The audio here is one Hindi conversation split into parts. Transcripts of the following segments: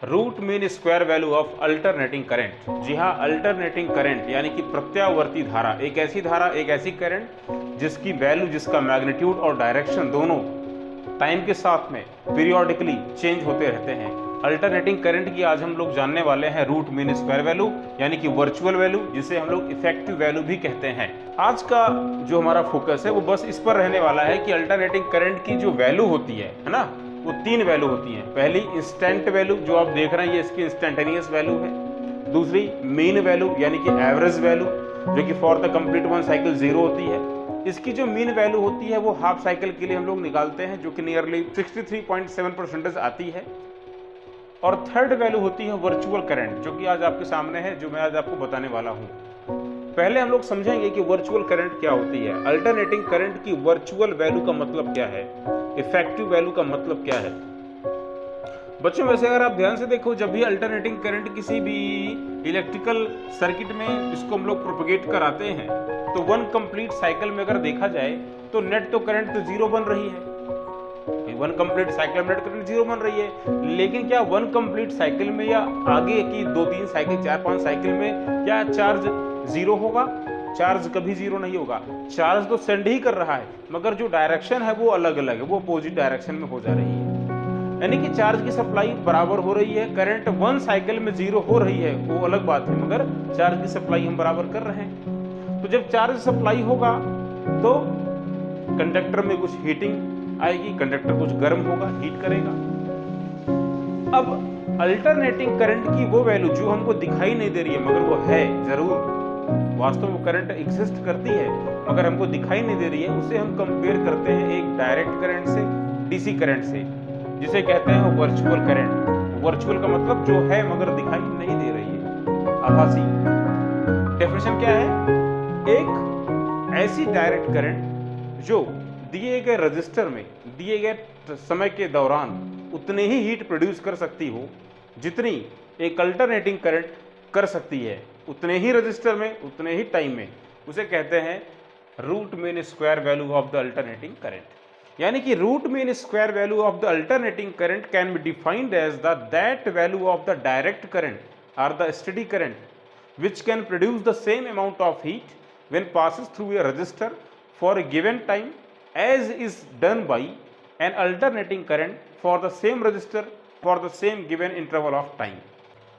Root mean square value of alternating current. जी हाँ, अल्टरनेटिंग करंट यानी कि प्रत्यावर्ती धारा, एक ऐसी धारा, एक ऐसी करंट जिसकी वैल्यू, जिसका मैग्नीट्यूड और डायरेक्शन दोनों टाइम के साथ में पीरियोडिकली चेंज होते रहते हैं। अल्टरनेटिंग करंट की आज हम लोग जानने वाले हैं रूट मीन स्क्वायर वैल्यू यानी कि वर्चुअल वैल्यू, जिसे हम लोग इफेक्टिव वैल्यू भी कहते हैं। आज का जो हमारा फोकस है वो बस इस पर रहने वाला है कि अल्टरनेटिंग करंट की जो वैल्यू होती है ना, वो तीन वैल्यू होती हैं। पहली इंस्टेंट वैल्यू जो आप देख रहे हैं, ये इसकी इंस्टेंटेनियस वैल्यू है। दूसरी मीन वैल्यू यानी कि एवरेज वैल्यू, जो कि for the complete one cycle zero होती है। इसकी जो मीन वैल्यू होती है वो हाफ साइकिल के लिए हम लोग निकालते हैं, जो कि नियरली 63.7% आती है। और थर्ड वैल्यू होती है वर्चुअल करंट, जो कि आज आपके सामने है, जो मैं आज आपको बताने वाला हूं। पहले हम लोग समझेंगे कि वर्चुअल करंट क्या होती है, अल्टरनेटिंग करंट की वर्चुअल वैल्यू का मतलब क्या है, इफेक्टिव वैल्यू का मतलब क्या है। बच्चों, वैसे अगर आप ध्यान से देखो, जब भी अल्टरनेटिंग करंट किसी भी इलेक्ट्रिकल सर्किट में इसको हम लोग प्रोपगेट कराते हैं, तो वन कंप्लीट साइकिल में अगर देखा जाए तो नेट तो करंट तो जीरो बन रही है। वन कंप्लीट साइकिल में नेट करंट जीरो बन रही है, लेकिन क्या वन कंप्लीट साइकिल में या आगे की 2-3 साइकिल, 4-5 साइकिल में क्या चार्ज जीरो होगा? चार्ज कभी जीरो नहीं होगा। चार्ज तो सेंड ही कर रहा है, मगर जो डायरेक्शन है वो अलग अलग है, वो अपोजिट डायरेक्शन में हो जा रही है। यानी कि चार्ज की सप्लाई बराबर हो रही है, करंट वन साइकिल में जीरो हो रही है, वो अलग बात है, मगर चार्ज की सप्लाई हम बराबर कर रहे हैं। तो जब चार्ज सप्लाई होगा तो कंडक्टर में कुछ हीटिंग आएगी, कंडक्टर कुछ गर्म होगा, हीट करेगा। अब अल्टरनेटिंग करंट की वो वैल्यू जो हमको दिखाई नहीं दे रही है, मगर वो है जरूर, वास्तव में करंट एग्जिस्ट करती है मगर हमको दिखाई नहीं दे रही है, उसे हम कंपेयर करते हैं एक डायरेक्ट करंट से, डीसी करंट से, जिसे कहते हैं वर्चुअल करंट। वर्चुअल का मतलब जो है मगर दिखाई नहीं दे रही है, आभासी। डेफिनेशन क्या है? एक ऐसी डायरेक्ट करंट जो दिए गए रजिस्टर में दिए गए समय के दौरान उतने ही हीट प्रोड्यूस कर सकती हो जितनी एक अल्टरनेटिंग करंट कर सकती है, उतने ही रजिस्टर में, उतने ही टाइम में। उसे कहते हैं root mean square value of the alternating current. यानी कि root mean square value of the alternating current can be defined as the that value of the direct current और the steady current which can produce the same amount of heat when passes through a resistor for a given time as is done by an alternating current for the same resistor for the same given interval of time.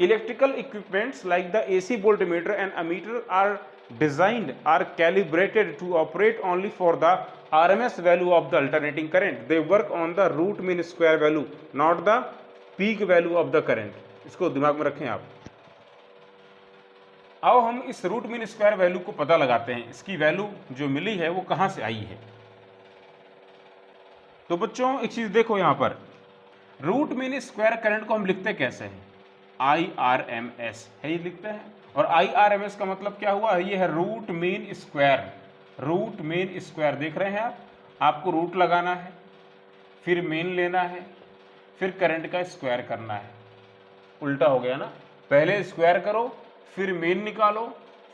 Electrical equipments like the AC voltmeter and ammeter are designed or calibrated to operate only for the RMS value of the alternating current. They work on the root mean square value, not the peak value of the current. इसको दिमाग में रखें आप। आओ हम इस रूट मीन स्क्वायर वैल्यू को पता लगाते हैं, इसकी वैल्यू जो मिली है वो कहां से आई है। तो बच्चों एक चीज देखो, यहां पर रूट मीन स्क्वायर करंट को हम लिखते कैसे हैं? IRMS है, ये लिखते हैं। और IRMS का मतलब क्या हुआ? ये है root mean square. Root mean square देख रहे हैं आप, आपको रूट लगाना है, फिर मीन लेना है, फिर करंट का स्क्वायर करना है। उल्टा हो गया ना, पहले स्क्वायर करो, फिर मीन निकालो,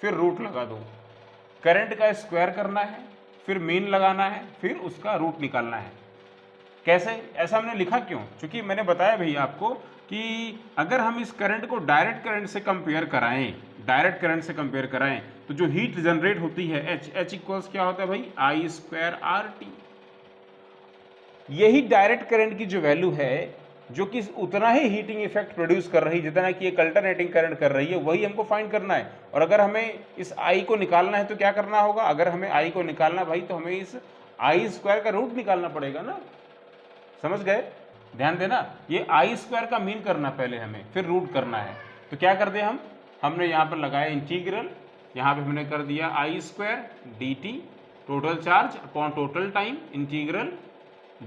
फिर रूट लगा दो। करंट का स्क्वायर करना है, फिर मीन लगाना है, फिर उसका रूट निकालना है। कैसे? ऐसा हमने लिखा क्यों? क्योंकि मैंने बताया भैया आपको कि अगर हम इस करंट को डायरेक्ट करंट से कंपेयर कराएं, डायरेक्ट करंट से कंपेयर कराएं, तो जो हीट जनरेट होती है H इक्वल्स क्या होता है भाई? I square RT। यही डायरेक्ट करंट की जो वैल्यू है, जो कि उतना ही हीटिंग इफेक्ट प्रोड्यूस कर रही है जितना कि एक अल्टरनेटिंग करंट कर रही है, वही हमको फाइंड करना है। और अगर हमें इस I को निकालना है तो क्या करना होगा? अगर हमें I को निकालना भाई, तो हमें इस I स्क्वायर का रूट निकालना पड़ेगा ना। समझ गए? ध्यान देना, ये I स्क्वायर का मीन करना पहले हमें, फिर रूट करना है। तो क्या कर दे हमने यहाँ पर लगाया इंटीग्रल, यहाँ पे हमने कर दिया I square dt total charge upon total time integral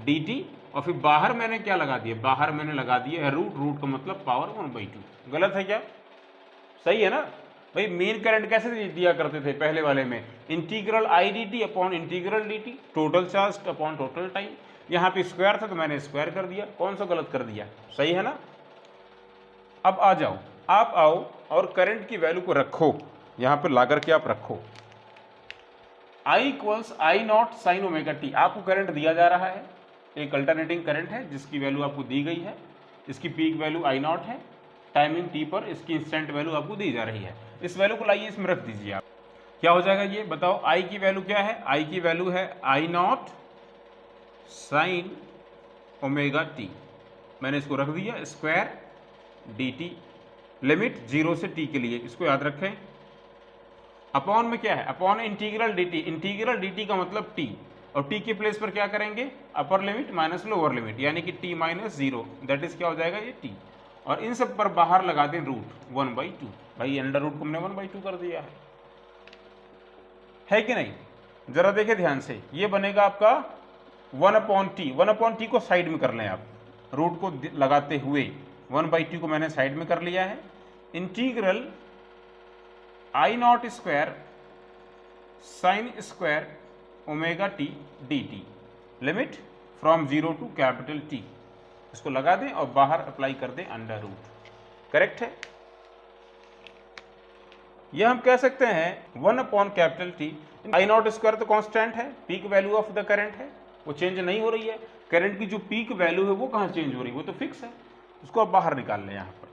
dt, और फिर बाहर मैंने क्या लगा दिया? बाहर मैंने लगा दिया रूट। रूट का मतलब पावर 1/2। गलत है क्या? सही है ना भाई? मेन करंट कैसे दिया करते थे पहले वाले में? Integral I dt upon integral dt total charge upon total time. यहाँ पे स्क्वायर था तो मैंने स्क्वायर कर दिया। कौन सा गलत कर दिया? सही है ना? अब आ जाओ, आप आओ और करंट की वैल्यू को रखो, यहाँ पर ला करके आप रखो। I equals I0 sin ωt। आपको करंट दिया जा रहा है, एक अल्टरनेटिंग करंट है जिसकी वैल्यू आपको दी गई है। इसकी पीक वैल्यू आई नॉट है, टाइमिंग टी पर इसकी इंस्टेंट वैल्यू आपको दी जा रही है। इस वैल्यू को लाइए इसमें रख दीजिए आप। क्या हो जाएगा ये बताओ, आई की वैल्यू क्या है, आई की वैल्यू है I not sine omega T, मैंने इसको रख दिया स्क्वायर डी टी, लिमिट 0 से टी के लिए, इसको याद रखें। अपॉन में क्या है, upon integral D T, integral D T का मतलब टी, और टी के प्लेस पर क्या करेंगे, upper limit minus lower limit, यानी कि टी माइनस 0, दैट इज क्या हो जाएगा ये टी, और इन सब पर बाहर लगा दें रूट 1/2। भाई अंडर रूट को हमने 1/2 कर दिया है कि नहीं। जरा देखें ध्यान से, ये बनेगा आपका 1/t, 1/t को साइड में कर लें आप, रूट को लगाते हुए 1/2 को मैंने साइड में कर लिया है, integral I not square sine square omega t d t, limit from 0 to capital T, इसको लगा दें और बाहर अप्लाई कर दें अंडर रूट। करेक्ट है। यह हम कह सकते हैं 1/T, आई नॉट स्क्वायर तो कांस्टेंट है, peak value of the current है, वो चेंज नहीं हो रही है, करंट की जो पीक वैल्यू है वो कहाँ चेंज हो रही है, वो तो फिक्स है, उसको आप बाहर निकाल लें यहाँ पर।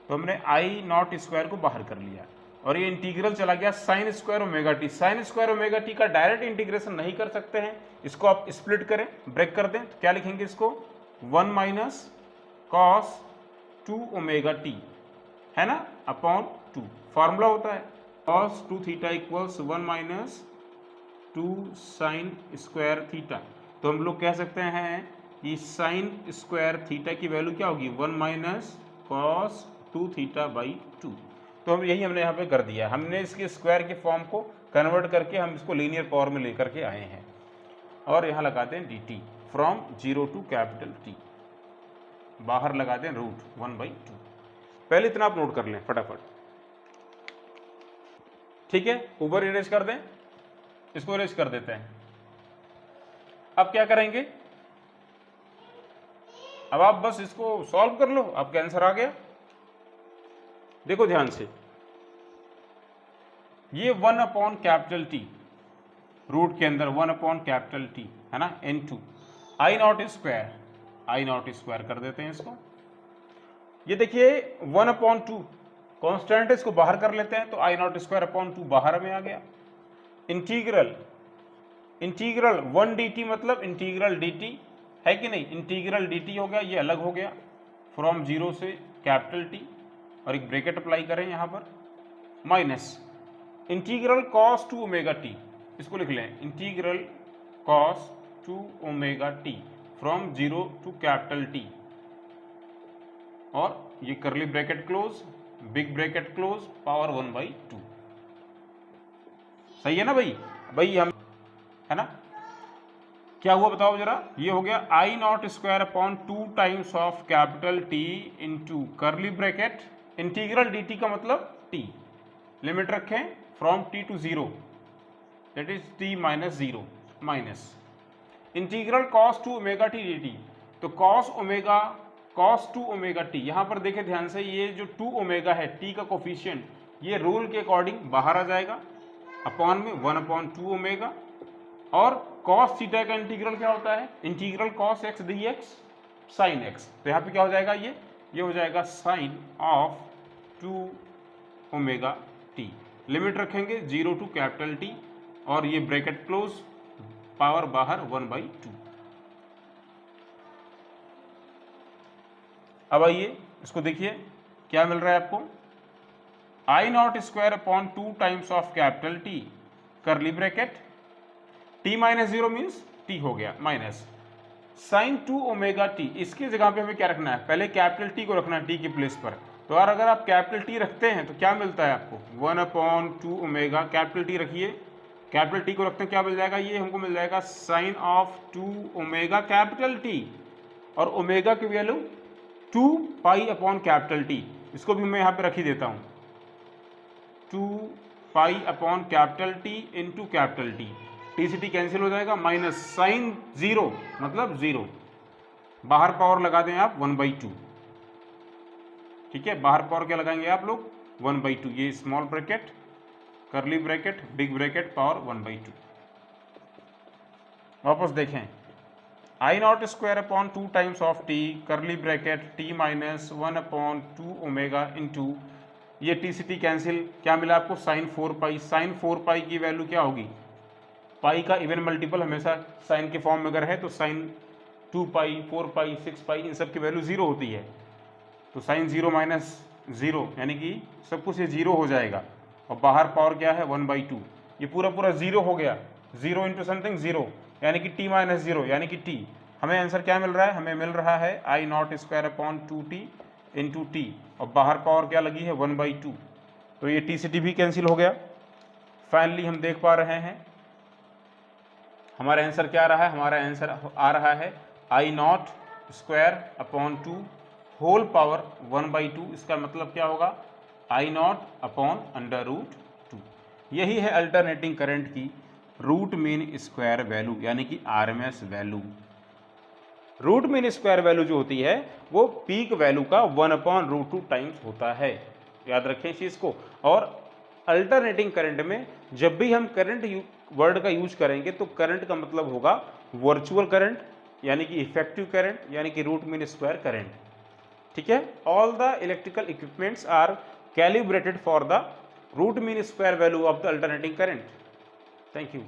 तो हमने आई नॉट स्क्वायर को बाहर कर लिया और ये इंटीग्रल चला गया sign square omega T, sign square omega T का डायरेक्ट इंटीग्रेशन नहीं कर सकते हैं, इसको आप स्प्लिट करें, ब्रेक कर दें, तो क्या लिखेंगे इसको 1 माइनस कॉस 2 ओमेगा टी, है ना, अपॉन 2, फार्मूला होता है cos 2 theta equals 1 minus 2 sine square theta. तो हम लोग कह सकते हैं कि साइन स्क्वायर थीटा की वैल्यू क्या होगी 1 माइनस कॉस 2 थीटा बाई 2। तो हम यही हमने यहाँ पे कर दिया, हमने इसके स्क्वायर के फॉर्म को कन्वर्ट करके हम इसको लीनियर पावर में लेकर के आए हैं, और यहाँ लगाते हैं d t from 0 to capital T, बाहर लगा दें रूट 1/2। पहले इतना आप नोट कर लें फटाफट, ठीक है। ऊपर इरेज कर दें, इसको इरेज कर देते हैं। अब क्या करेंगे, अब आप बस इसको सॉल्व कर लो, आपका आंसर आ गया। देखो ध्यान से, ये 1/T, रूट के अंदर 1/T है ना, into I not square, I not square कर देते हैं इसको। ये देखिए 1/2 कांस्टेंट है, इसको बाहर कर लेते हैं, तो आई नॉट स्क्वायर अपॉन 2 बाहर में आ गया। इंटीग्रल 1 dt मतलब इंटीग्रल dt है कि नहीं, इंटीग्रल dt हो गया, ये अलग हो गया फ्रॉम 0 से कैपिटल T, और एक ब्रैकेट अप्लाई करें यहाँ पर, minus integral cos 2 omega t, इसको लिख लें integral cos 2 omega t from 0 to capital T, और ये करली bracket close, big bracket close, power 1/2। सही है ना भाई हम, है ना, क्या हुआ बताओ जरा, ये हो गया I not square upon 2 times of capital T into curly bracket integral dt का मतलब t, लिमिट रखें from t to 0, that is t minus 0, minus integral cos 2 omega t dt, तो cos 2 ओमेगा t, यहां पर देखें ध्यान से, ये जो 2 ओमेगा है t का कोफिशिएंट, ये रूल के अकॉर्डिंग बाहर आ जाएगा, अपॉन में 1/2 ओमेगा, और cos थीटा का इंटीग्रल क्या होता है, integral cos x dx sin x, तो यहाँ पे क्या हो जाएगा, ये हो जाएगा sine of 2 omega t, limit रखेंगे 0 टू कैपिटल T, और ये ब्रैकेट क्लोज, पावर बाहर 1/2। अब आइए इसको देखिए क्या मिल रहा है आपको, I not square upon 2 times of capital T, curly bracket t minus 0 means t हो गया, माइनस साइन 2 ओमेगा टी, इसकी जगह पे हमें क्या रखना है, पहले कैपिटल T को रखना है t की प्लेस पर, तो यार अगर आप कैपिटल T रखते हैं तो क्या मिलता है आपको 1/2 ओमेगा, कैपिटल T रखिए, कैपिटल T को रखते हैं क्या मिल जाएगा, ये हमको मिल जाएगा sine of 2 omega capital T, और ओमेगा की value 2 pi upon capital T, इसको भी मैं यहाँ पे रख ही देता हूँ, 2 pi upon capital T into capital T, T से टी कैंसिल हो जाएगा, माइनस साइन 0 मतलब 0, बाहर पावर लगा दें आप 1/2, ठीक है, बाहर पावर क्या लगाएंगे आप लोग 1/2, ये small bracket, curly bracket, big bracket, power 1/2। वापस देखें, I not square upon 2 times of T curly bracket T minus 1 upon 2 omega into, ये टी सी टी कैंसिल, क्या मिला आपको साइन 4 पाई। साइन 4 पाई की वैल्यू क्या होगी, पाई का इवन मल्टीपल हमेशा साइन के फॉर्म में अगर है तो साइन 2 पाई 4 पाई 6 पाई इन सब की वैल्यू 0 होती है। तो साइन 0 माइनस 0 यानी कि सब कुछ ये 0 हो जाएगा और बाहर पावर क्या है 1/2, ये पूरा पूरा 0 हो गया। 0 इंटू समथिंग 0 यानी कि t माइनस 0 यानी कि t। हमें आंसर क्या मिल रहा है, हमें मिल रहा है I not square upon 2t into T और बाहर पावर क्या लगी है 1/2। तो ये टी से टी भी कैंसिल हो गया। फाइनली हम देख पा रहे हैं हमारा आंसर क्या रहा है, हमारा आंसर आ रहा है I not square upon 2 whole power 1/2। इसका मतलब क्या होगा, I naught upon under root 2। यही है अल्टरनेटिंग करंट की रूट मीन स्क्वायर वैल्यू यानी कि RMS value. Root mean square value जो होती है वो पीक वैल्यू का 1/√2 टाइम्स होता है, याद रखें इस चीज़ को। और अल्टरनेटिंग करंट में जब भी हम करंट वर्ड का यूज करेंगे तो करंट का मतलब होगा वर्चुअल करंट यानी कि इफेक्टिव करंट यानी कि रूट मीन स्क्वायर करंट। ठीक है, all the electrical equipments are calibrated for the root mean square value of the alternating current. Thank you.